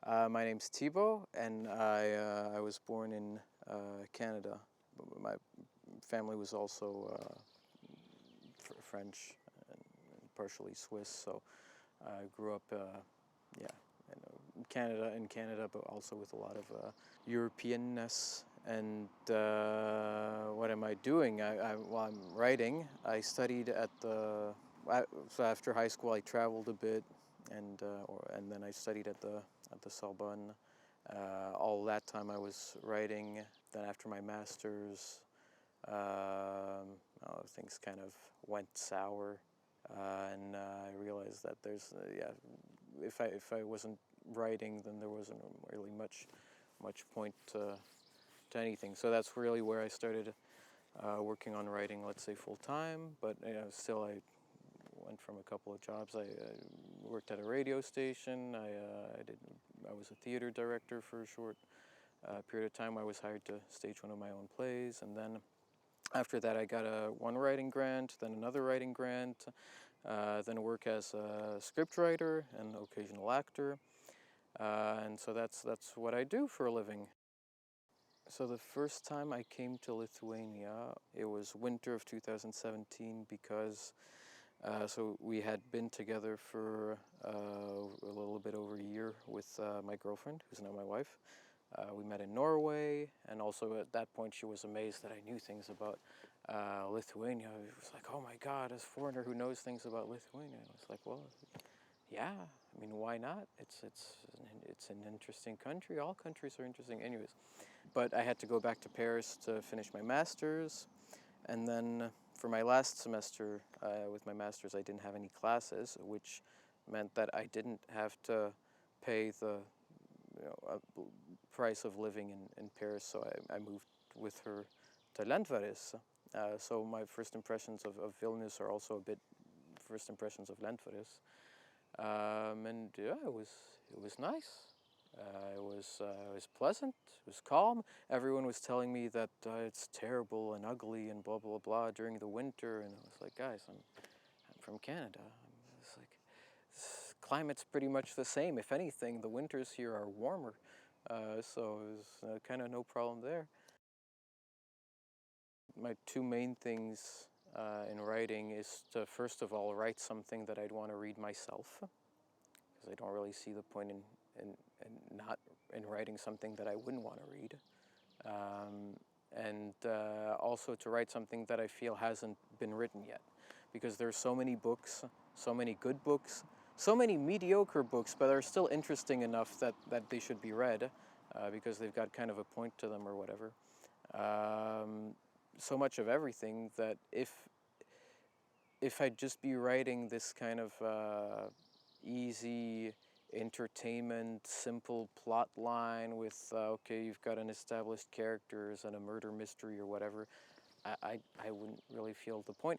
My name's Thibault, and I was born in Canada. My family was also French and partially Swiss, so I grew up, in Canada, but also with a lot of Europeanness. And what am I doing? While I'm writing, I studied at so after high school I traveled a bit, and then I studied at the Sorbonne. All that time I was writing. Then after my master's, things kind of went sour, and I realized that if I wasn't writing, then there wasn't really much point to anything. So that's really where I started working on writing, let's say full time. But still I went from a couple of jobs. I worked at a radio station. I was a theater director for a short period of time. I was hired to stage one of my own plays, and then after that I got one writing grant, then another writing grant, then work as a scriptwriter and occasional actor, and so that's what I do for a living. So the first time I came to Lithuania, it was winter of 2017 because so we had been together for a little bit over a year with my girlfriend, who's now my wife. We met in Norway, and also at that point she was amazed that I knew things about Lithuania. It was like, oh my God, as a foreigner who knows things about Lithuania. I was like, well, yeah, I mean, why not? It's an interesting country. All countries are interesting anyways. But I had to go back to Paris to finish my master's, and then for my last semester with my master's, I didn't have any classes, which meant that I didn't have to pay the price of living in Paris, so I moved with her to Lentvaris. So my first impressions of Vilnius are also a bit first impressions of Lentvaris. And yeah, it was nice. It was pleasant. It was calm. Everyone was telling me that it's terrible and ugly and blah blah blah during the winter, and I was like, guys, I'm from Canada. It's like climate's pretty much the same. If anything, the winters here are warmer, so it was kind of no problem there. My two main things in writing is to first of all write something that I'd want to read myself, because I don't really see the point in not in writing something that I wouldn't want to read, and also to write something that I feel hasn't been written yet, because there's so many books, so many good books, so many mediocre books, but are still interesting enough that they should be read, because they've got kind of a point to them or whatever. So much of everything that if I'd just be writing this kind of easy entertainment, simple plot line with okay, you've got an established characters and a murder mystery or whatever, I wouldn't really feel the point.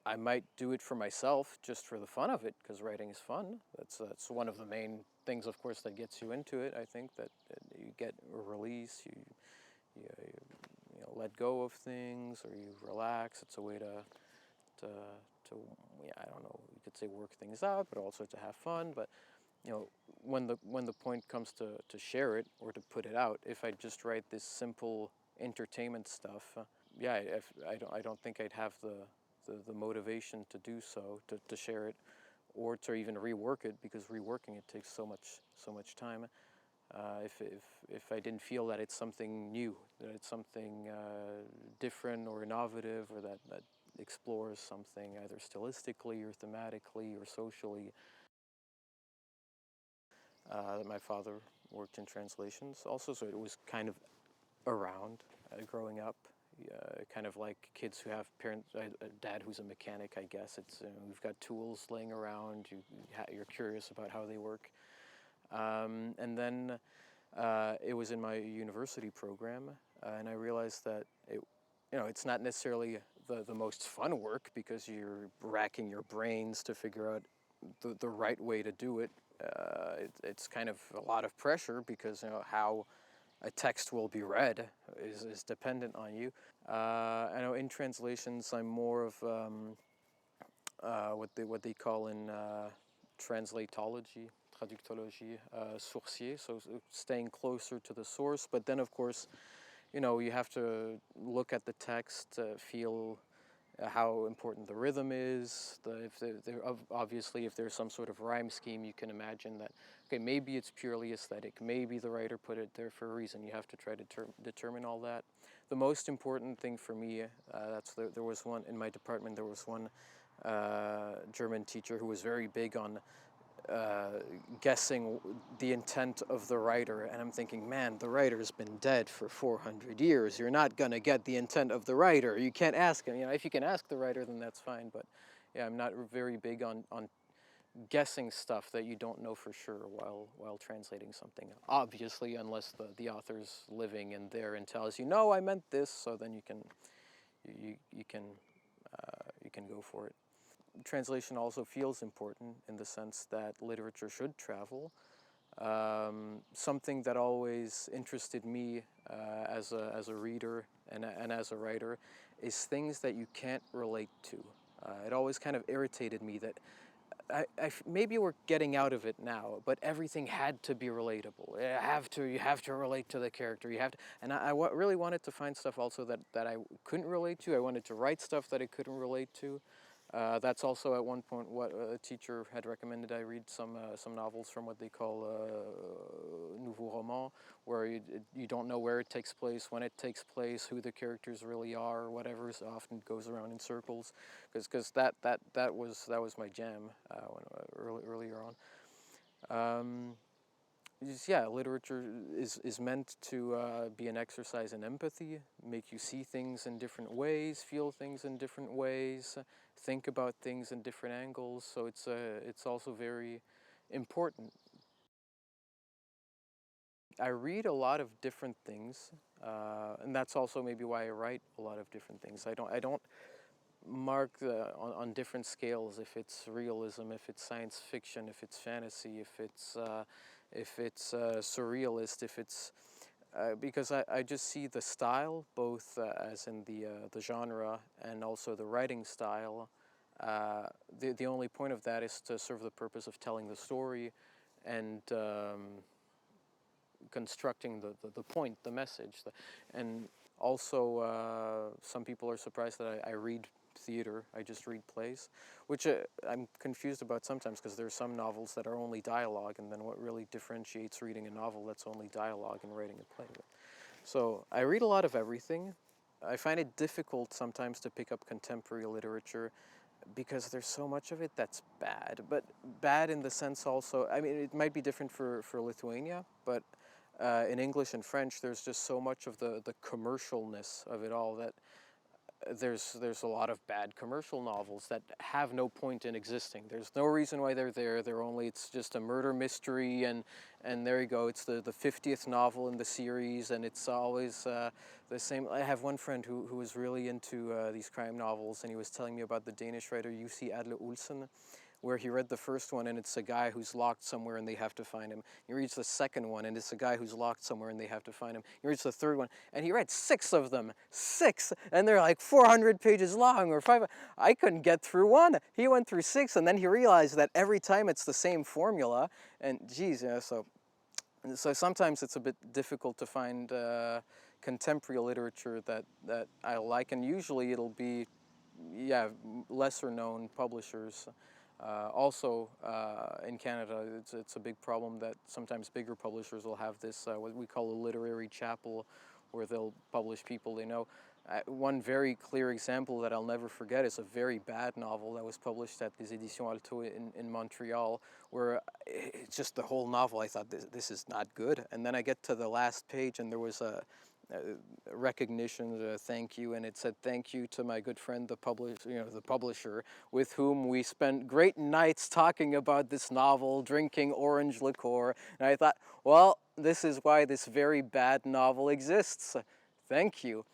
I might do it for myself just for the fun of it, because writing is fun. That's one of the main things, of course, that gets you into it. I think that you get a release, you let go of things, or you relax. It's a way to yeah, I don't know, you could say work things out, but also to have fun. But when the point comes to share it or to put it out, if I just write this simple entertainment stuff, I don't think I'd have the motivation to do so, to share it, or to even rework it, because reworking it takes so much time. If I didn't feel that it's something new, that it's something different or innovative, or that explores something either stylistically or thematically or socially. That my father worked in translations also, so it was kind of around growing up. Kind of like kids who have parents, a dad who's a mechanic, I guess. It's we've got tools laying around. You're curious about how they work. And then it was in my university program, and I realized that it's not necessarily the most fun work, because you're racking your brains to figure out the right way to do it. It's kind of a lot of pressure, because how a text will be read is dependent on you. I know in translations I'm more of what they call in translatology, traductologie sourcier, so staying closer to the source. But then, of course, you know, you have to look at the text, feel how important the rhythm is. Obviously, if there's some sort of rhyme scheme, you can imagine that, okay, maybe it's purely aesthetic. Maybe the writer put it there for a reason. You have to try to determine all that. The most important thing for me, there was one, in my department, there was one German teacher who was very big on guessing the intent of the writer, and I'm thinking, man, the writer's been dead for 400 years. You're not gonna get the intent of the writer. You can't ask him. You know, if you can ask the writer, then that's fine. But yeah, I'm not very big on guessing stuff that you don't know for sure while translating something. Obviously, unless the author's living and there and tells you, no, I meant this. So then you can go for it. Translation also feels important in the sense that literature should travel. Something that always interested me as a reader and as a writer is things that you can't relate to. It always kind of irritated me that maybe we're getting out of it now, but everything had to be relatable. You have to relate to the character. You have to, and I really wanted to find stuff also that I couldn't relate to. I wanted to write stuff that I couldn't relate to. That's also at one point what a teacher had recommended I read some novels from what they call nouveau roman, where you don't know where it takes place, when it takes place, who the characters really are, whatever. So often goes around in circles, because that was my jam earlier on. Yeah, literature is meant to be an exercise in empathy, make you see things in different ways, feel things in different ways, think about things in different angles. So it's also very important. I read a lot of different things, and that's also maybe why I write a lot of different things. I don't mark on different scales if it's realism, if it's science fiction, if it's fantasy, if it's surrealist, if it's because I just see the style, both as in the genre and also the writing style. The only point of that is to serve the purpose of telling the story and constructing the point, the message. And also some people are surprised that I read theater. I just read plays, which I'm confused about sometimes, because there are some novels that are only dialogue, and then what really differentiates reading a novel that's only dialogue and writing a play? So I read a lot of everything. I find it difficult sometimes to pick up contemporary literature because there's so much of it that's bad, but bad in the sense also, I mean, it might be different for Lithuania, but in English and French, there's just so much of the commercialness of it all that there's a lot of bad commercial novels that have no point in existing. There's no reason why they're there. It's just a murder mystery, and there you go. It's the 50th novel in the series, and it's always the same. I have one friend who was really into these crime novels, and he was telling me about the Danish writer Jussi Adler-Olsen, where he read the first one, and it's a guy who's locked somewhere and they have to find him. He reads the second one, and it's a guy who's locked somewhere and they have to find him. He reads the third one, and he read 6 of them. 6! And they're like 400 pages long, or 5. I couldn't get through one. He went through 6, and then he realized that every time it's the same formula, and geez, you know, so sometimes it's a bit difficult to find contemporary literature that I like, and usually it'll be, yeah, lesser known publishers. Also, in Canada, it's a big problem that sometimes bigger publishers will have this, what we call a literary chapel, where they'll publish people they know. One very clear example that I'll never forget is a very bad novel that was published at les Éditions Alto in Montreal, where it's just the whole novel, I thought, this is not good. And then I get to the last page, and there was a recognition, thank you, and it said, thank you to my good friend, the publisher, with whom we spent great nights talking about this novel, drinking orange liqueur. And I thought, well, this is why this very bad novel exists. Thank you.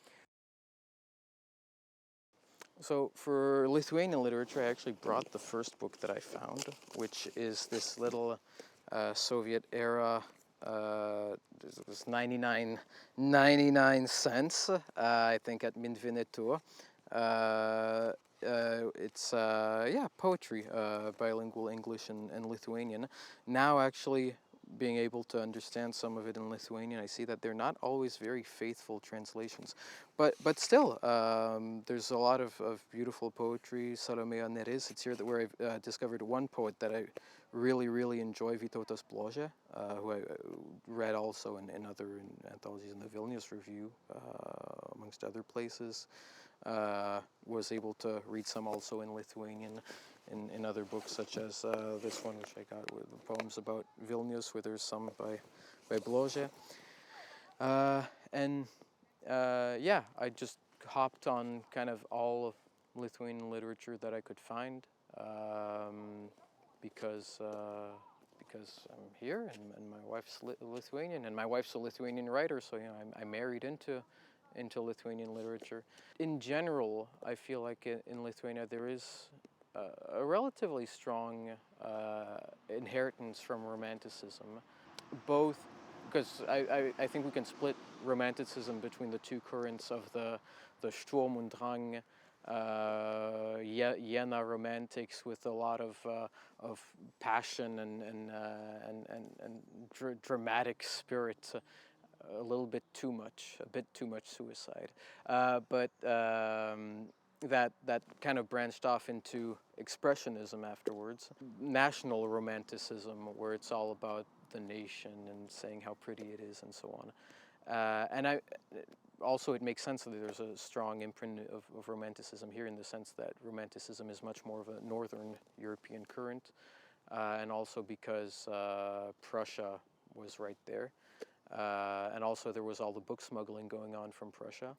So for Lithuanian literature, I actually brought the first book that I found, which is this little Soviet era. It was 99 cents, I think, at Mindvinetur. it's poetry, bilingual English and Lithuanian. Now actually being able to understand some of it in Lithuanian, I see that they're not always very faithful translations, but still, there's a lot of beautiful poetry. Salomėja Nėris, it's here that where I've discovered one poet that I really enjoy, Vytautas Bložė, who I read also in other anthologies, in the Vilnius Review, amongst other places. Was able to read some also in Lithuanian in other books, such as this one, which I got with the poems about Vilnius, where there's some by Bložė. I just hopped on kind of all of Lithuanian literature that I could find, because I'm here and my wife's Lithuanian, and my wife's a Lithuanian writer, so I married into Lithuanian literature. In general, I feel like in Lithuania there is a relatively strong inheritance from Romanticism, both because I think we can split Romanticism between the two currents of the Sturm und Drang, Jena romantics with a lot of passion and dramatic spirit. A little bit too much, a bit too much suicide, but that kind of branched off into expressionism afterwards, national romanticism, where it's all about the nation and saying how pretty it is and so on. And also it makes sense that there's a strong imprint of romanticism here, in the sense that romanticism is much more of a northern European current, and also because Prussia was right there. And also there was all the book smuggling going on from Prussia.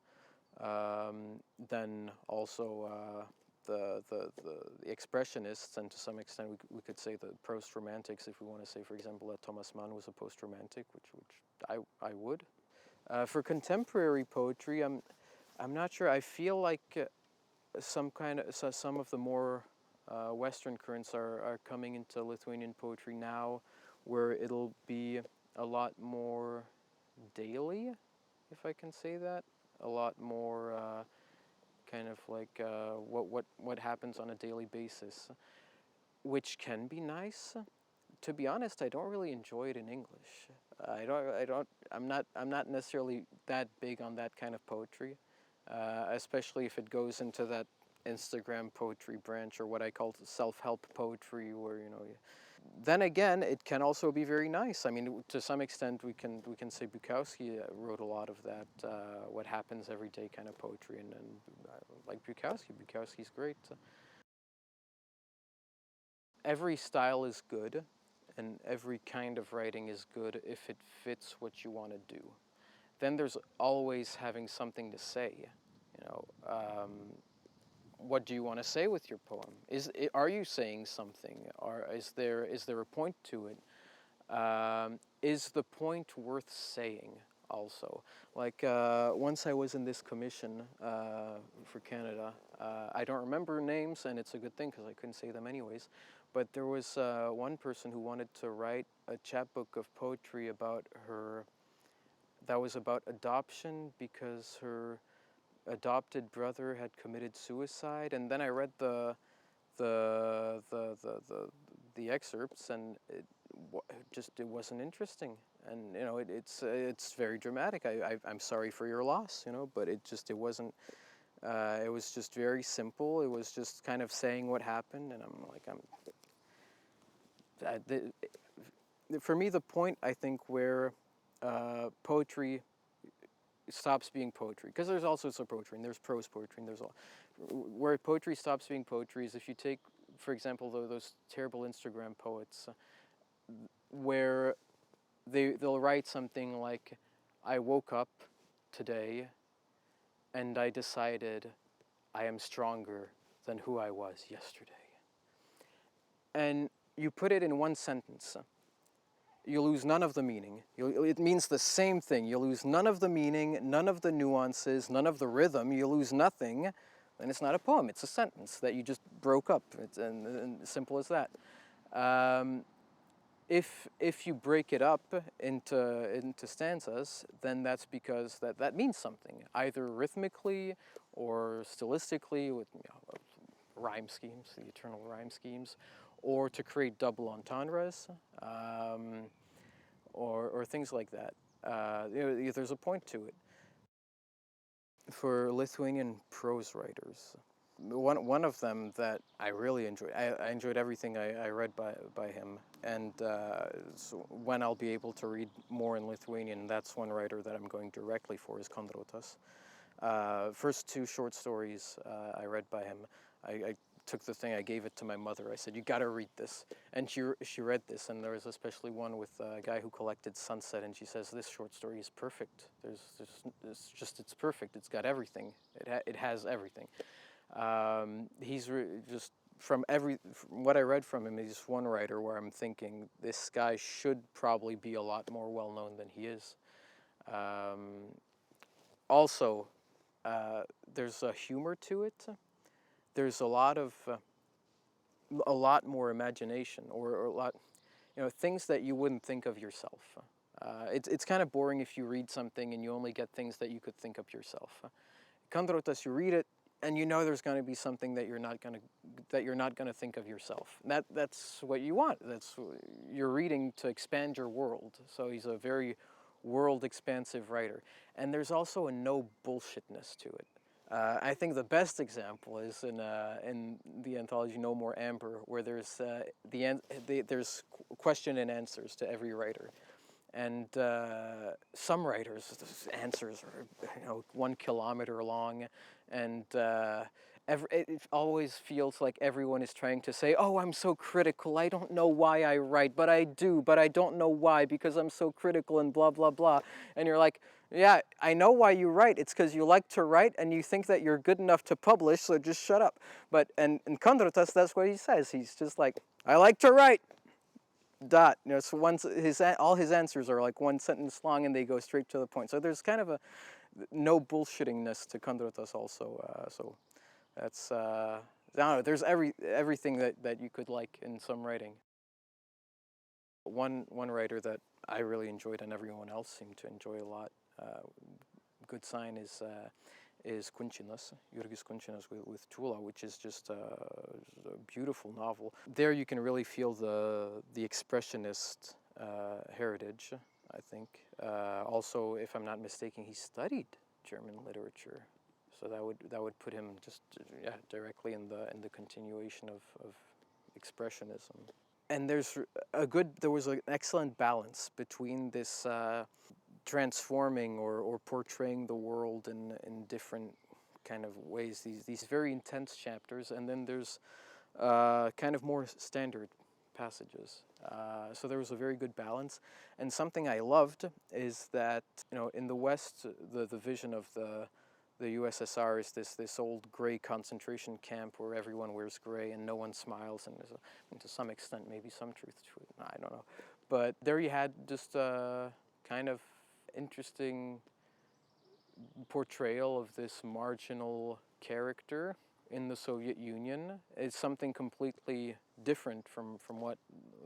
Then also the expressionists, and to some extent we could say the post-romantics, if we want to say, for example, that Thomas Mann was a post-romantic, which I would. For contemporary poetry, I'm not sure. I feel like some of the more Western currents are coming into Lithuanian poetry now, where it'll be a lot more daily, if I can say that. A lot more kind of like what happens on a daily basis, which can be nice. To be honest, I don't really enjoy it in English. I'm not necessarily that big on that kind of poetry, especially if it goes into that Instagram poetry branch, or what I call self-help poetry, where then again, it can also be very nice. I mean, to some extent, we can say Bukowski wrote a lot of that, what happens every day kind of poetry, and like Bukowski. Bukowski's great. Every style is good, and every kind of writing is good if it fits what you want to do. Then there's always having something to say. What do you want to say with your poem? Are you saying something? Or is there a point to it? Is the point worth saying also? Like once I was in this commission for Canada, I don't remember names, and it's a good thing because I couldn't say them anyways, but there was one person who wanted to write a chapbook of poetry about that was about adoption, because her adopted brother had committed suicide, and then I read the excerpts, and it wasn't interesting, and it's very dramatic. I'm sorry for your loss, but it wasn't. It was just very simple. It was just kind of saying what happened, and for me, the point, I think, where poetry stops being poetry, because there's all sorts of poetry, and there's prose poetry, and where poetry stops being poetry is if you take, for example, those terrible Instagram poets, where they'll write something like, I woke up today and I decided I am stronger than who I was yesterday. And you put it in one sentence, you lose none of the meaning. It means the same thing. You lose none of the meaning, none of the nuances, none of the rhythm. You lose nothing, then it's not a poem. It's a sentence that you just broke up. It's and simple as that. If you break it up into stanzas, then that's because that means something, either rhythmically or stylistically, with rhyme schemes, the eternal rhyme schemes, or to create double entendres, or things like that. There's a point to it. For Lithuanian prose writers, one of them that I really enjoyed, I enjoyed everything I read by him, and so when I'll be able to read more in Lithuanian, that's one writer that I'm going directly for, is Kondrotas. First two short stories I read by him, I took the thing, I gave it to my mother. I said, "You got to read this," and she read this. And there was especially one with a guy who collected sunset, and she says, "This short story is perfect. It's perfect. It's got everything. It has everything." He's just from what I read from him, he's one writer where I'm thinking this guy should probably be a lot more well known than he is. Also, there's a humor to it. There's a lot more imagination, or a lot, things that you wouldn't think of yourself. It's kind of boring if you read something and you only get things that you could think of yourself. Kondrotas, you read it and you know there's going to be something that you're not going to think of yourself. That's what you want. You're reading to expand your world. So he's a very world expansive writer, and there's also a no bullshitness to it. I think the best example is in the anthology No More Amber, where there's there's question and answers to every writer, and some writers' answers are 1 kilometer long, and it always feels like everyone is trying to say, "Oh, I'm so critical. I don't know why I write, but I do. But I don't know why, because I'm so critical and blah blah blah." And you're like, "Yeah, I know why you write. It's because you like to write and you think that you're good enough to publish, so just shut up." But and in Kondrotas, that's what he says. He's just like, "I like to write. Dot." So all his answers are like one sentence long, and they go straight to the point. So there's kind of a no bullshittingness to Kondrotas also. So that's I don't know. There's everything that you could like in some writing. One writer that I really enjoyed and everyone else seemed to enjoy a lot. Good sign is Kunčinas, Jurgis Kunčinas with Tula, which is just a beautiful novel. There you can really feel the expressionist heritage, I think. Also, if I'm not mistaken, he studied German literature, so that would put him just directly in the continuation of expressionism. And there was an excellent balance between this transforming or portraying the world in different kind of ways, these very intense chapters, and then there's kind of more standard passages. So there was a very good balance. And something I loved is that, in the West, the vision of the USSR is this old gray concentration camp where everyone wears gray and no one smiles, and to some extent maybe some truth to it, I don't know. But there you had just a kind of interesting portrayal of this marginal character in the Soviet Union. It's something completely different from what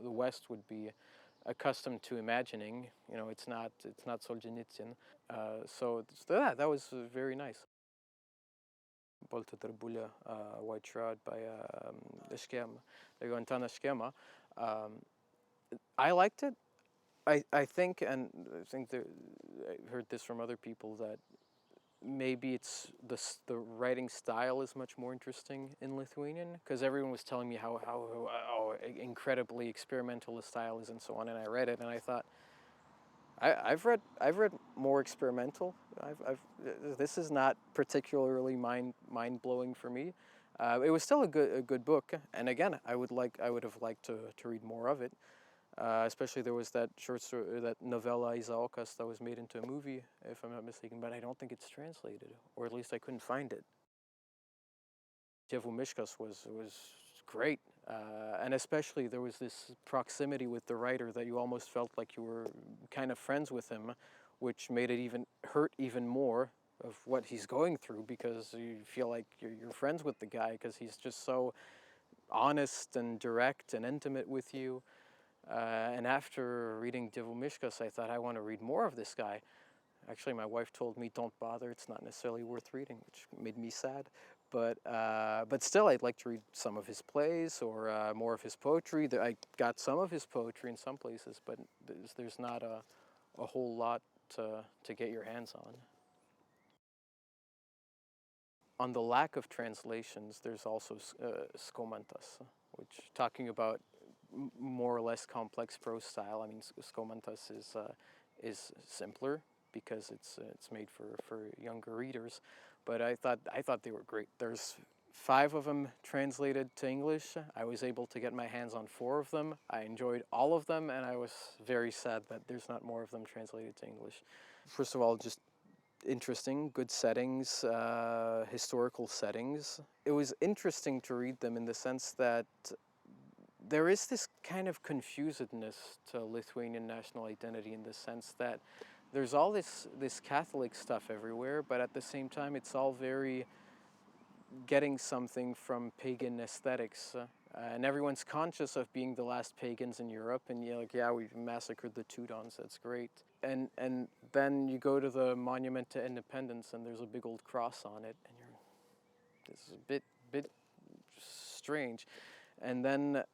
the West would be accustomed to imagining. It's not Solzhenitsyn. So that was very nice. Balta Darbulė, White Shroud by Antanas Škėma. I liked it. I think I heard this from other people, that maybe it's the writing style is much more interesting in Lithuanian, because everyone was telling me how incredibly experimental the style is and so on, and I read it and I thought, I've read more experimental. This is not particularly mind blowing for me. It was still a good book, and again, I would have liked to read more of it. Especially there was that short story, that novella Izaokas, that was made into a movie, if I'm not mistaken, but I don't think it's translated, or at least I couldn't find it. Dievų miškas was great, and especially there was this proximity with the writer that you almost felt like you were kind of friends with him, which made it hurt even more of what he's going through, because you feel like you're friends with the guy, because he's just so honest and direct and intimate with you. And after reading Dievų miškas, I thought, I want to read more of this guy. Actually, my wife told me, don't bother, it's not necessarily worth reading, which made me sad. But still, I'd like to read some of his plays or more of his poetry. I got some of his poetry in some places, but there's not a whole lot to get your hands on. On the lack of translations, there's also Skomantas, which, talking about more or less complex prose style. I mean, Skomantas is simpler because it's made for younger readers, but I thought they were great. There's 5 of them translated to English. I was able to get my hands on 4 of them. I enjoyed all of them, and I was very sad that there's not more of them translated to English. First of all, just interesting, good settings, historical settings. It was interesting to read them in the sense that there is this kind of confusedness to Lithuanian national identity, in the sense that there's all this Catholic stuff everywhere, but at the same time it's all very getting something from pagan aesthetics. And everyone's conscious of being the last pagans in Europe, and you're like, yeah, we've massacred the Teutons, that's great. And then you go to the Monument to Independence, and there's a big old cross on it, and this is a bit strange. And then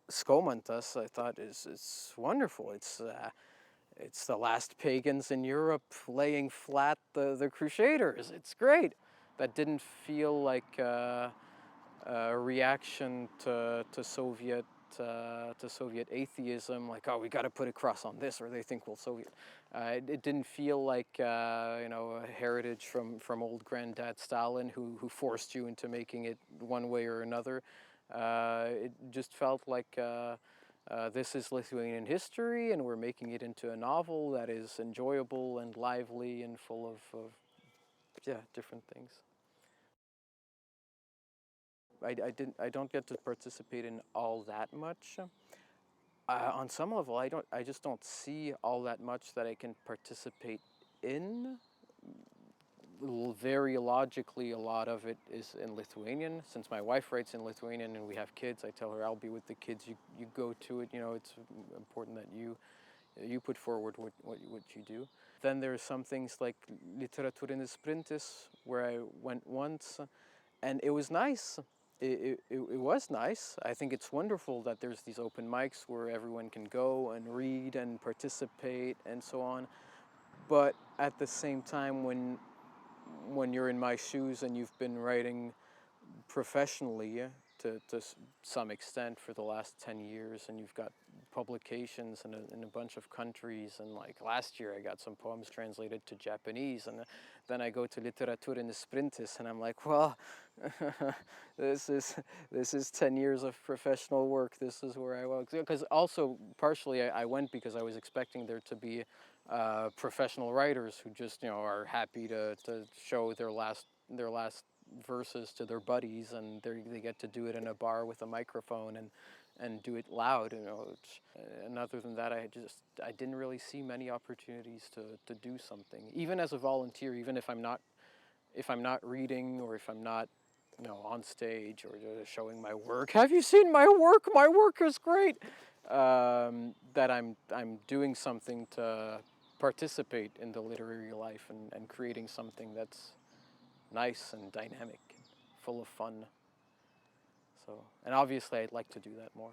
Skomantas, I thought, is wonderful. It's the last pagans in Europe laying flat the Crusaders. It's great. That didn't feel like a reaction to Soviet atheism, like, oh, we got to put a cross on this or they think we're Soviet. It didn't feel like a heritage from old granddad Stalin who forced you into making it one way or another. It just felt like this is Lithuanian history, and we're making it into a novel that is enjoyable and lively and full of different things. I don't get to participate in all that much. On some level, I just don't see all that much that I can participate in. Very logically, a lot of it is in Lithuanian. Since my wife writes in Lithuanian and we have kids, I tell her, I'll be with the kids, you go to it. It's important that you put forward what you do. Then there are some things like Literatūrinis Sprintis, where I went once, and it was nice. It was nice. I think it's wonderful that there's these open mics where everyone can go and read and participate and so on. But at the same time, when you're in my shoes and you've been writing professionally to some extent for the last 10 years, and you've got publications in a bunch of countries, and like last year I got some poems translated to Japanese, and then I go to Literatūrinis Sprintis and I'm like, well, this is 10 years of professional work. This is where I was. Because also partially I went because I was expecting there to be professional writers who just are happy to show their last verses to their buddies, and they get to do it in a bar with a microphone and do it loud, and other than that, I didn't really see many opportunities to do something, even as a volunteer, even if I'm not reading, or if I'm not on stage or showing my work. Have you seen my work? My work is great. That I'm doing something to participate in the literary life and creating something that's nice and dynamic and full of fun. So, and obviously I'd like to do that more.